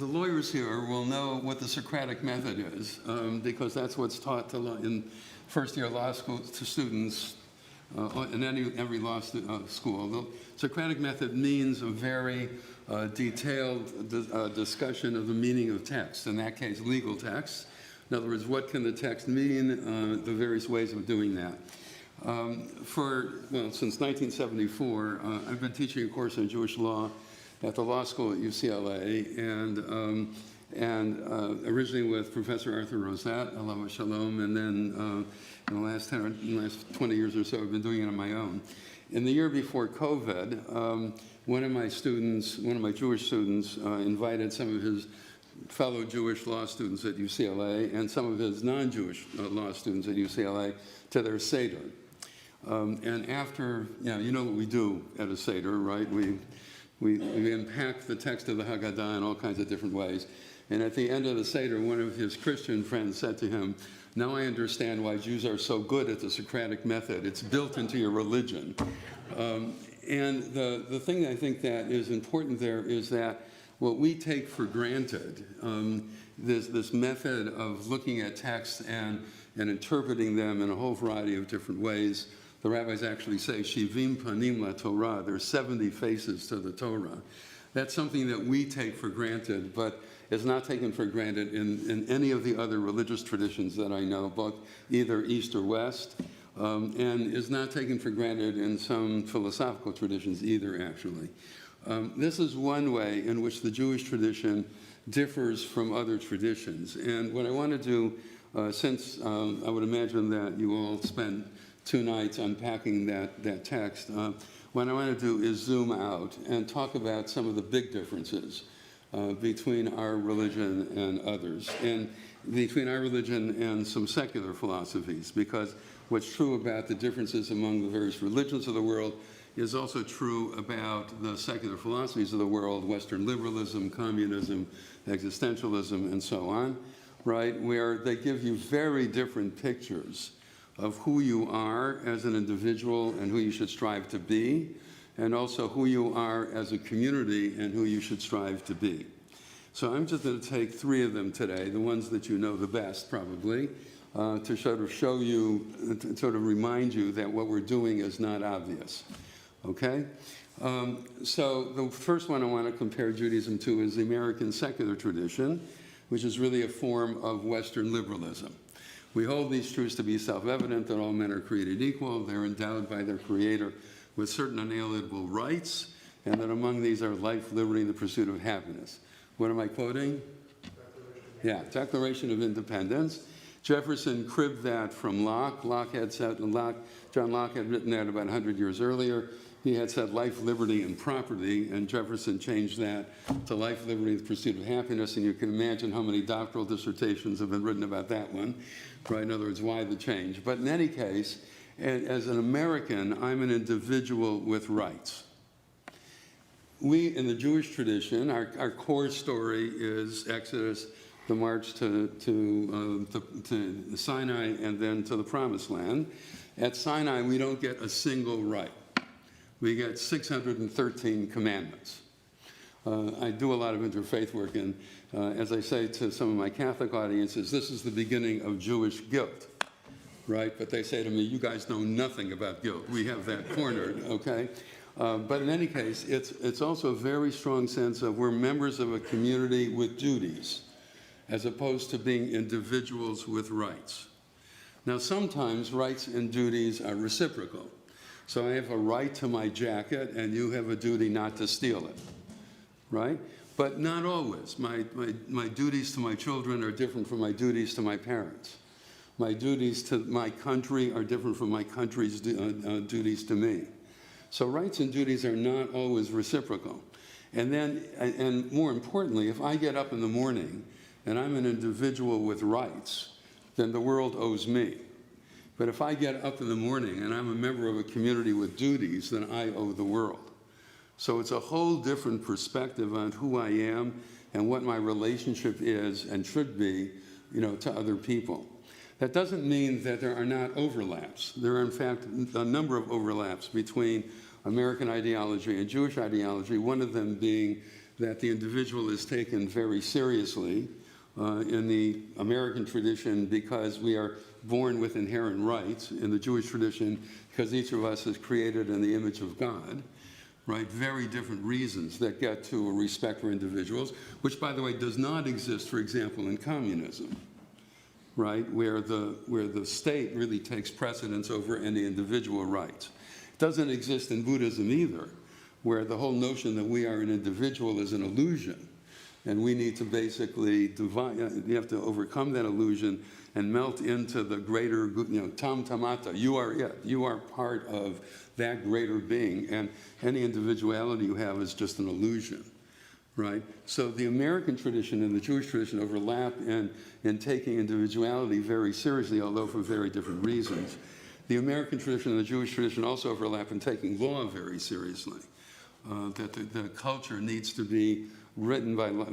the lawyers here will know what the Socratic method is, because that's what's taught in first-year law school to students in every law school. The Socratic method means a very detailed discussion of the meaning of text, in that case, legal text. In other words, what can the text mean, the various ways of doing that. Since 1974, I've been teaching a course on Jewish law at the law school at UCLA, and originally with Professor Arthur Rosette, Alav Shalom, and then in the last 20 years or so, I've been doing it on my own. In the year before COVID, one of my Jewish students, invited some of his fellow Jewish law students at UCLA and some of his non-Jewish law students at UCLA to their Seder. And after, you know what we do at a Seder, right? We unpack the text of the Haggadah in all kinds of different ways. And at the end of the Seder, one of his Christian friends said to him, "Now I understand why Jews are so good at the Socratic method. It's built into your religion." And the thing I think that is important there is that what we take for granted, this method of looking at texts and interpreting them in a whole variety of different ways. The rabbis actually say, Shivim panim la Torah, there's 70 faces to the Torah. That's something that we take for granted, but is not taken for granted in any of the other religious traditions that I know, both either East or West, and is not taken for granted in some philosophical traditions either, actually. This is one way in which the Jewish tradition differs from other traditions. And what I want to do, since I would imagine that you all spent 2 nights unpacking that text, what I want to do is zoom out and talk about some of the big differences between our religion and others, and between our religion and some secular philosophies, because what's true about the differences among the various religions of the world is also true about the secular philosophies of the world, Western liberalism, communism, existentialism, and so on, right, where they give you very different pictures of who you are as an individual and who you should strive to be, and also who you are as a community and who you should strive to be. So I'm just going to take 3 of them today, the ones that you know the best probably, to sort of show you, to sort of remind you that what we're doing is not obvious. Okay? So the first one I want to compare Judaism to is the American secular tradition, which is really a form of Western liberalism. We hold these truths to be self-evident, that all men are created equal, they're endowed by their Creator with certain unalienable rights, and that among these are life, liberty, and the pursuit of happiness. What am I quoting? Declaration of Independence. Jefferson cribbed that from Locke. John Locke had written that about 100 years earlier. He had said life, liberty, and property, and Jefferson changed that to life, liberty, and the pursuit of happiness, and you can imagine how many doctoral dissertations have been written about that one, right? In other words, why the change? But in any case, as an American, I'm an individual with rights. We, in the Jewish tradition, our core story is Exodus, the march to Sinai, and then to the Promised Land. At Sinai, we don't get a single right. We get 613 commandments. I do a lot of interfaith work, and as I say to some of my Catholic audiences, this is the beginning of Jewish guilt, right? But they say to me, you guys know nothing about guilt. We have that cornered, okay? But in any case, it's also a very strong sense of we're members of a community with duties, as opposed to being individuals with rights. Now, sometimes rights and duties are reciprocal. So I have a right to my jacket, and you have a duty not to steal it, right? But not always. My duties to my children are different from my duties to my parents. My duties to my country are different from my country's duties to me. So rights and duties are not always reciprocal. And more importantly, if I get up in the morning and I'm an individual with rights, then the world owes me. But if I get up in the morning and I'm a member of a community with duties, then I owe the world. So it's a whole different perspective on who I am and what my relationship is and should be, to other people. That doesn't mean that there are not overlaps. There are, in fact, a number of overlaps between American ideology and Jewish ideology, one of them being that the individual is taken very seriously in the American tradition because we are born with inherent rights. In the Jewish tradition, because each of us is created in the image of God, right? Very different reasons that get to a respect for individuals, which, by the way, does not exist, for example, in communism, right? Where the state really takes precedence over any individual rights. It doesn't exist in Buddhism either, where the whole notion that we are an individual is an illusion. And we need to basically divide, you have to overcome that illusion and melt into the greater, tam tamata, you are it. You are part of that greater being. And any individuality you have is just an illusion, right? So the American tradition and the Jewish tradition overlap in taking individuality very seriously, although for very different reasons. The American tradition and the Jewish tradition also overlap in taking law very seriously. That the culture needs to be written by law,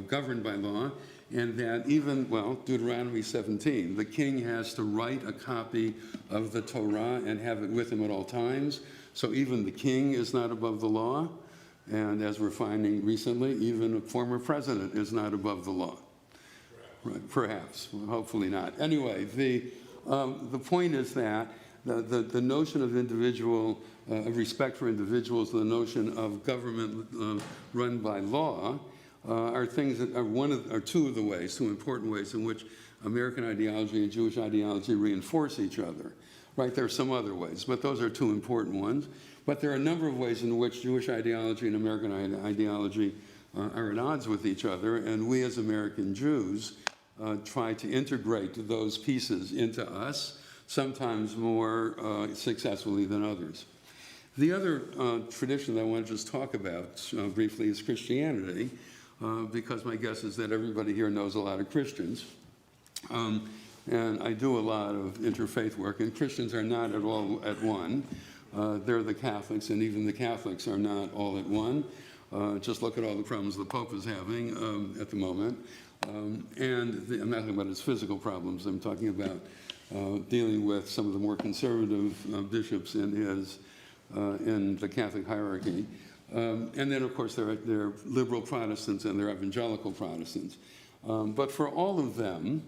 governed by law, and that even, Deuteronomy 17, the king has to write a copy of the Torah and have it with him at all times. So even the king is not above the law, and as we're finding recently, even a former president is not above the law. Right, perhaps, hopefully not. Anyway, the point is that the notion of individual, of respect for individuals, the notion of government run by law, are things that are two of the ways, two important ways in which American ideology and Jewish ideology reinforce each other. Right, there are some other ways, but those are two important ones. But there are a number of ways in which Jewish ideology and American ideology are at odds with each other, and we as American Jews try to integrate those pieces into us, sometimes more successfully than others. The other tradition that I want to just talk about briefly is Christianity, because my guess is that everybody here knows a lot of Christians. And I do a lot of interfaith work, and Christians are not at all at one. They're the Catholics, and even the Catholics are not all at one. Just look at all the problems the Pope is having at the moment. I'm not talking about his physical problems. I'm talking about dealing with some of the more conservative bishops in the Catholic hierarchy. And then, of course, there are liberal Protestants and there are evangelical Protestants. But for all of them,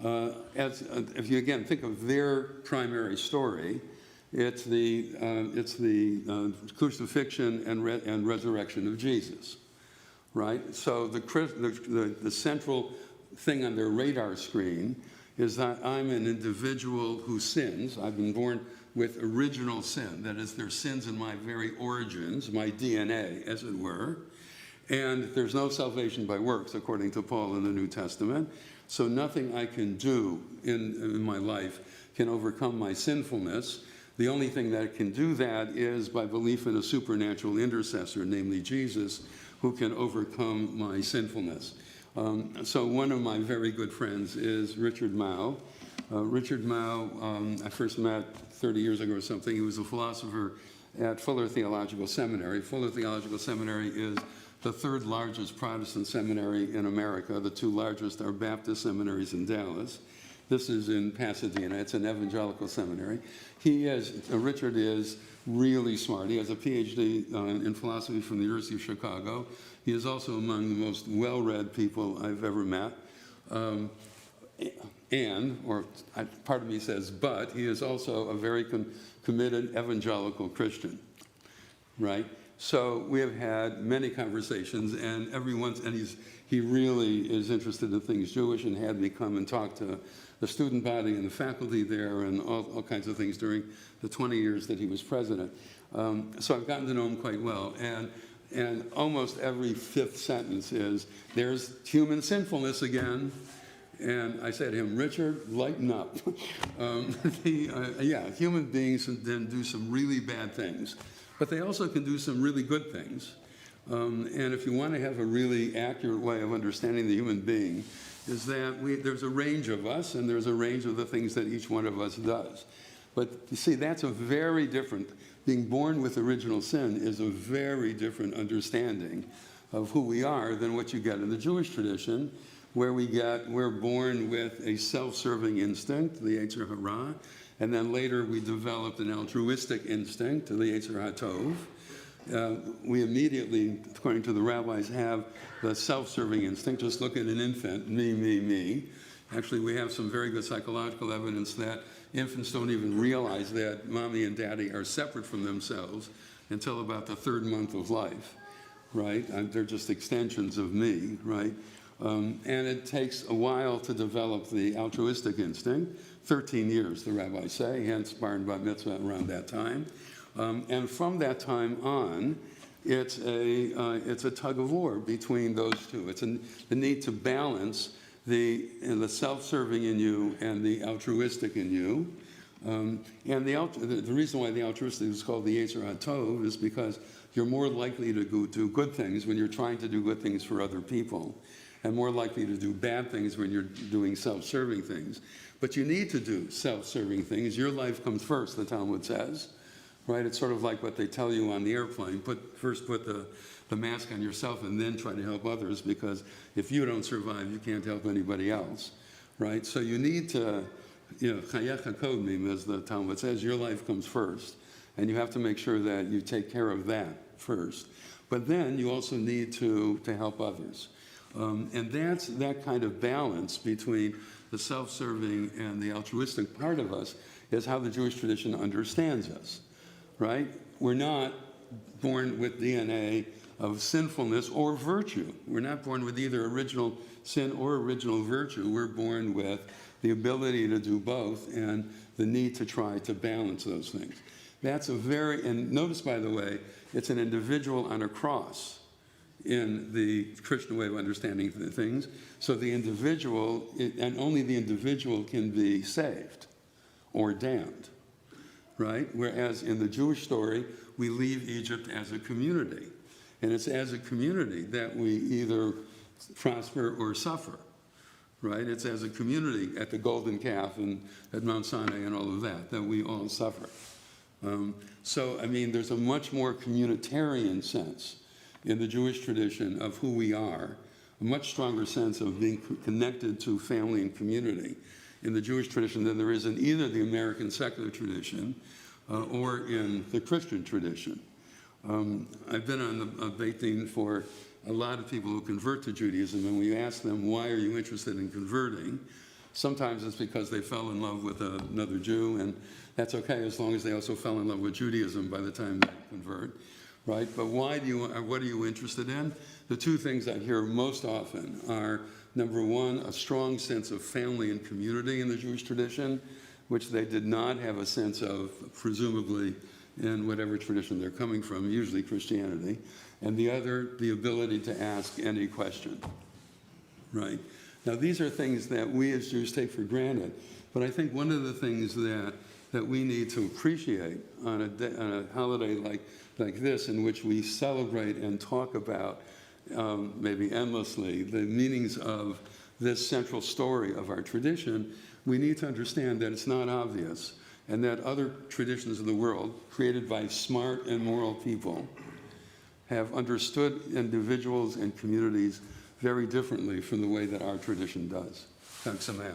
if you again think of their primary story, it's the crucifixion and resurrection of Jesus, right? So the central thing on their radar screen is that I'm an individual who sins. I've been born with original sin. That is, there's sins in my very origins, my DNA, as it were. And there's no salvation by works, according to Paul in the New Testament. So nothing I can do in my life can overcome my sinfulness. The only thing that can do that is by belief in a supernatural intercessor, namely Jesus, who can overcome my sinfulness. So one of my very good friends is Richard Mouw. Richard Mouw, I first met 30 years ago or something. He was a philosopher at Fuller Theological Seminary. Fuller Theological Seminary is the third largest Protestant seminary in America. The two largest are Baptist seminaries in Dallas. This is in Pasadena. It's an evangelical seminary. Richard is really smart. He has a PhD in philosophy from the University of Chicago. He is also among the most well-read people I've ever met. Part of me says, but he is also a very committed evangelical Christian, right? So we have had many conversations, and he really is interested in things Jewish, and had me come and talk to the student body and the faculty there and all kinds of things during the 20 years that he was president. So I've gotten to know him quite well, and almost every fifth sentence is, there's human sinfulness again. And I said to him, Richard, lighten up. Human beings then do some really bad things, but they also can do some really good things. And if you want to have a really accurate way of understanding the human being, is that there's a range of us, and there's a range of the things that each one of us does. But you see, that's a very different, being born with original sin is a very different understanding of who we are than what you get in the Jewish tradition, where we're born with a self-serving instinct, the Yetzer Hara, and then later we developed an altruistic instinct, the Yetzer HaTov. we immediately, according to the rabbis, have the self-serving instinct. Just look at an infant, me, me, me. Actually, we have some very good psychological evidence that infants don't even realize that mommy and daddy are separate from themselves until about the 3rd month of life, right? They're just extensions of me, right? And it takes a while to develop the altruistic instinct, 13 years, the rabbis say, hence bar and bat mitzvah around that time. And from that time on, it's a tug of war between those two. It's the need to balance the self-serving in you and the altruistic in you. And the reason why the altruistic is called the Yetzer HaTov is because you're more likely to do good things when you're trying to do good things for other people, and more likely to do bad things when you're doing self-serving things. But you need to do self-serving things. Your life comes first, the Talmud says. Right? It's sort of like what they tell you on the airplane. First put the mask on yourself and then try to help others, because if you don't survive, you can't help anybody else. Right? So you need to, chayecha kodmim, as the Talmud says, your life comes first. And you have to make sure that you take care of that first. But then you also need to help others. And that's that kind of balance between the self-serving and the altruistic part of us is how the Jewish tradition understands us. Right? We're not born with DNA of sinfulness or virtue. We're not born with either original sin or original virtue. We're born with the ability to do both and the need to try to balance those things. That's and notice, by the way, it's an individual on a cross in the Christian way of understanding things. So the individual, and only the individual can be saved or damned. Right? Whereas in the Jewish story, we leave Egypt as a community. And it's as a community that we either prosper or suffer. Right? It's as a community at the Golden Calf and at Mount Sinai and all of that we all suffer. There's a much more communitarian sense in the Jewish tradition of who we are, a much stronger sense of being connected to family and community in the Jewish tradition than there is in either the American secular tradition or in the Christian tradition. I've been on the Beit Din for a lot of people who convert to Judaism, and we ask them, why are you interested in converting? Sometimes it's because they fell in love with another Jew, and that's okay as long as they also fell in love with Judaism by the time they convert, right? But what are you interested in? The two things I hear most often are, number one, a strong sense of family and community in the Jewish tradition, which they did not have a sense of, presumably, in whatever tradition they're coming from, usually Christianity. And the other, the ability to ask any question, right? Now, these are things that we as Jews take for granted, but I think one of the things that we need to appreciate on a holiday like this, in which we celebrate and talk about maybe endlessly the meanings of this central story of our tradition, we need to understand that it's not obvious, and that other traditions of the world, created by smart and moral people, have understood individuals and communities very differently from the way that our tradition does. Chag Sameach.